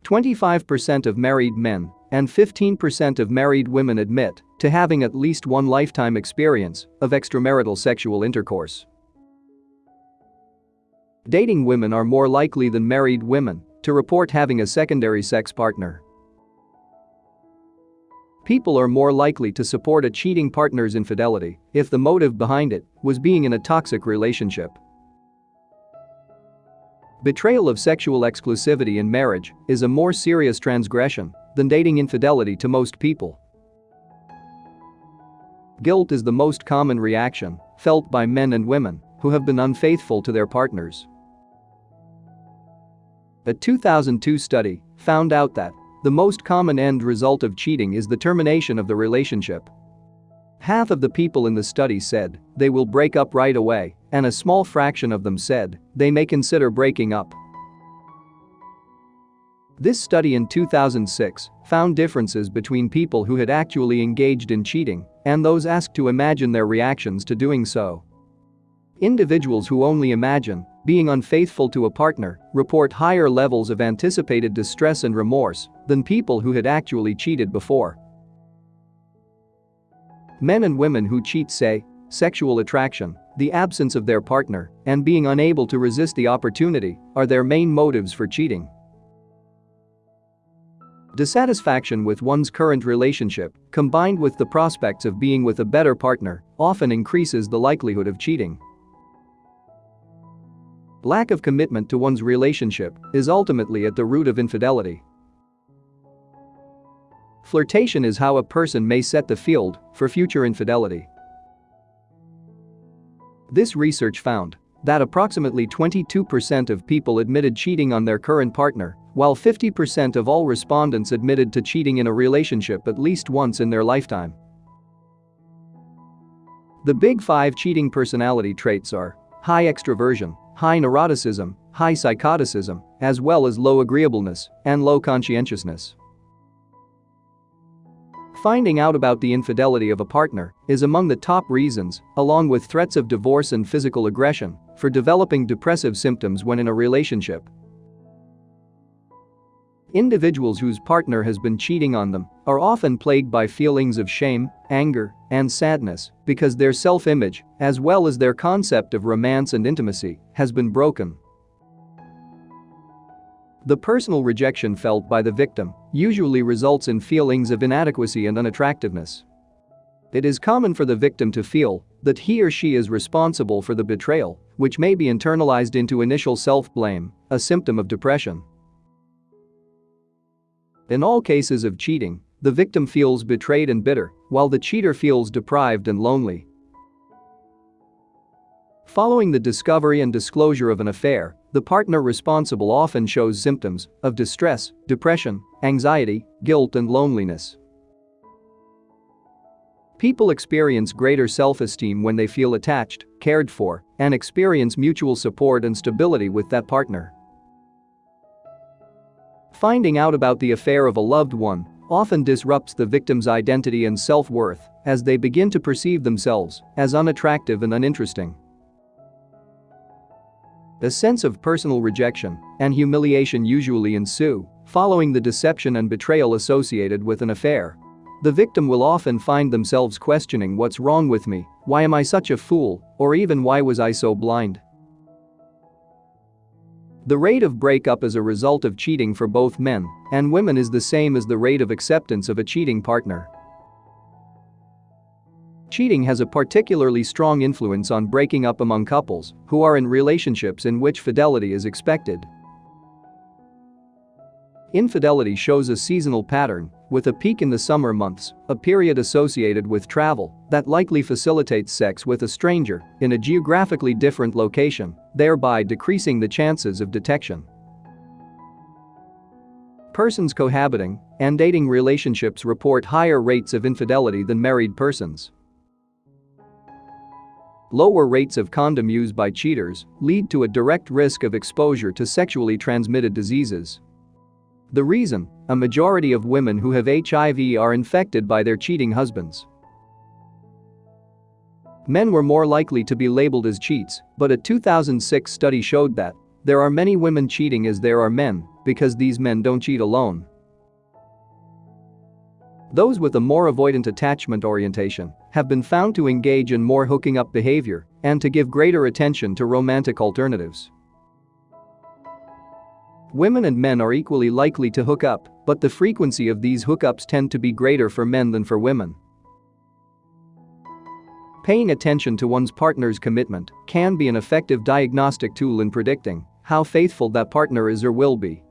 25% of married men and 15% of married women admit to having at least one lifetime experience of extramarital sexual intercourse. Dating women are more likely than married women to report having a secondary sex partner. People are more likely to support a cheating partner's infidelity if the motive behind it was being in a toxic relationship. Betrayal of sexual exclusivity in marriage is a more serious transgression than dating infidelity to most people. Guilt is the most common reaction felt by men and women who have been unfaithful to their partners. A 2002 study found out that the most common end result of cheating is the termination of the relationship. Half of the people in the study said they will break up right away, and a small fraction of them said they may consider breaking up. This study in 2006 found differences between people who had actually engaged in cheating and those asked to imagine their reactions to doing so. Individuals who only imagine being unfaithful to a partner report higher levels of anticipated distress and remorse than people who had actually cheated before. Men and women who cheat say sexual attraction, the absence of their partner, and being unable to resist the opportunity are their main motives for cheating. Dissatisfaction with one's current relationship, combined with the prospects of being with a better partner, often increases the likelihood of cheating. Lack of commitment to one's relationship is ultimately at the root of infidelity. Flirtation is how a person may set the field for future infidelity. This research found that approximately 22% of people admitted cheating on their current partner, while 50% of all respondents admitted to cheating in a relationship at least once in their lifetime. The big 5 cheating personality traits are high extroversion, high neuroticism, high psychoticism, as well as low agreeableness and low conscientiousness. Finding out about the infidelity of a partner is among the top reasons, along with threats of divorce and physical aggression, for developing depressive symptoms when in a relationship. Individuals whose partner has been cheating on them are often plagued by feelings of shame, anger, and sadness because their self-image, as well as their concept of romance and intimacy, has been broken. The personal rejection felt by the victim usually results in feelings of inadequacy and unattractiveness. It is common for the victim to feel that he or she is responsible for the betrayal, which may be internalized into initial self-blame, a symptom of depression. In all cases of cheating, the victim feels betrayed and bitter, while the cheater feels deprived and lonely. Following the discovery and disclosure of an affair, the partner responsible often shows symptoms of distress, depression, anxiety, guilt, and loneliness. People experience greater self-esteem when they feel attached, cared for, and experience mutual support and stability with that partner. Finding out about the affair of a loved one often disrupts the victim's identity and self-worth as they begin to perceive themselves as unattractive and uninteresting. A sense of personal rejection and humiliation usually ensue following the deception and betrayal associated with an affair. The victim will often find themselves questioning, what's wrong with me, why am I such a fool, or even why was I so blind? The rate of breakup as a result of cheating for both men and women is the same as the rate of acceptance of a cheating partner. Cheating has a particularly strong influence on breaking up among couples who are in relationships in which fidelity is expected. Infidelity shows a seasonal pattern, with a peak in the summer months, a period associated with travel that likely facilitates sex with a stranger in a geographically different location, thereby decreasing the chances of detection. Persons cohabiting and dating relationships report higher rates of infidelity than married persons. Lower rates of condom use by cheaters lead to a direct risk of exposure to sexually transmitted diseases. The reason: a majority of women who have HIV are infected by their cheating husbands. Men were more likely to be labeled as cheats, but a 2006 study showed that there are many women cheating as there are men because these men don't cheat alone. Those with a more avoidant attachment orientation have been found to engage in more hooking up behavior and to give greater attention to romantic alternatives. Women and men are equally likely to hook up, but the frequency of these hookups tend to be greater for men than for women. Paying attention to one's partner's commitment can be an effective diagnostic tool in predicting how faithful that partner is or will be.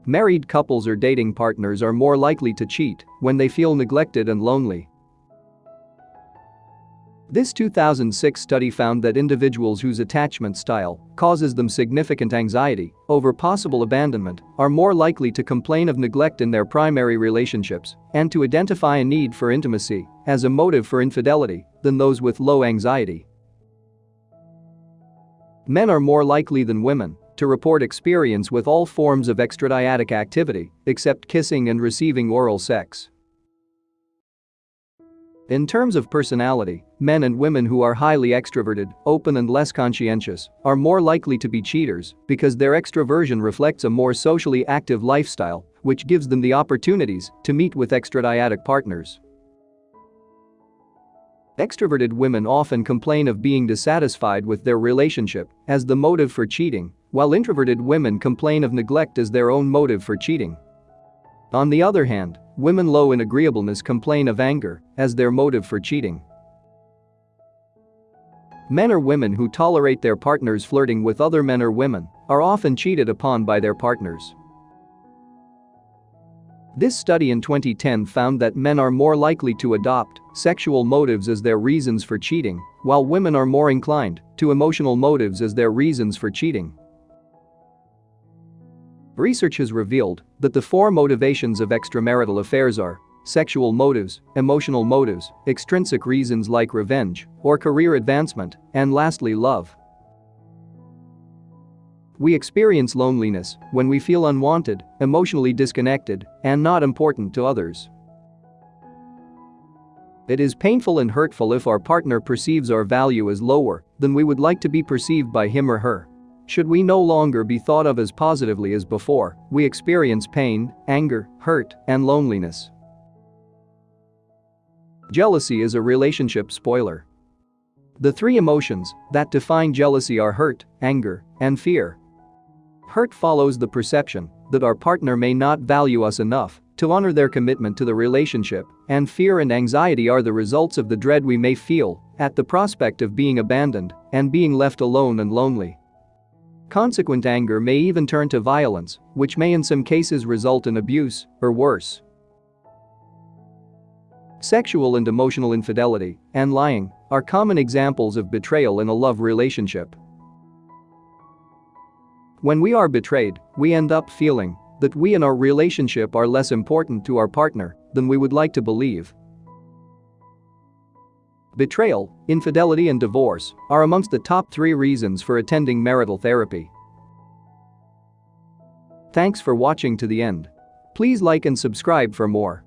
Married couples or dating partners are more likely to cheat when they feel neglected and lonely. This 2006 study found that individuals whose attachment style causes them significant anxiety over possible abandonment are more likely to complain of neglect in their primary relationships and to identify a need for intimacy as a motive for infidelity than those with low anxiety. Men are more likely than women to report experience with all forms of extramarital activity except kissing and receiving oral sex. In terms of personality, men and women who are highly extroverted, open and less conscientious are more likely to be cheaters because their extroversion reflects a more socially active lifestyle, which gives them the opportunities to meet with extramarital partners. Extroverted women often complain of being dissatisfied with their relationship as the motive for cheating, while introverted women complain of neglect as their own motive for cheating. On the other hand, women low in agreeableness complain of anger as their motive for cheating. Men or women who tolerate their partners flirting with other men or women are often cheated upon by their partners. This study in 2010 found that men are more likely to adopt sexual motives as their reasons for cheating, while women are more inclined to emotional motives as their reasons for cheating. Research has revealed that the four motivations of extramarital affairs are sexual motives, emotional motives, extrinsic reasons like revenge or career advancement, and lastly, love. We experience loneliness when we feel unwanted, emotionally disconnected, and not important to others. It is painful and hurtful if our partner perceives our value as lower than we would like to be perceived by him or her. Should we no longer be thought of as positively as before, we experience pain, anger, hurt, and loneliness. Jealousy is a relationship spoiler. The three emotions that define jealousy are hurt, anger, and fear. Hurt follows the perception that our partner may not value us enough to honor their commitment to the relationship, and fear and anxiety are the results of the dread we may feel at the prospect of being abandoned and being left alone and lonely. Consequent anger may even turn to violence, which may in some cases result in abuse or worse. Sexual and emotional infidelity and lying are common examples of betrayal in a love relationship. When we are betrayed, we end up feeling that we and our relationship are less important to our partner than we would like to believe. Betrayal, infidelity, and divorce are amongst the top 3 reasons for attending marital therapy. Thanks for watching to the end. Please like and subscribe for more.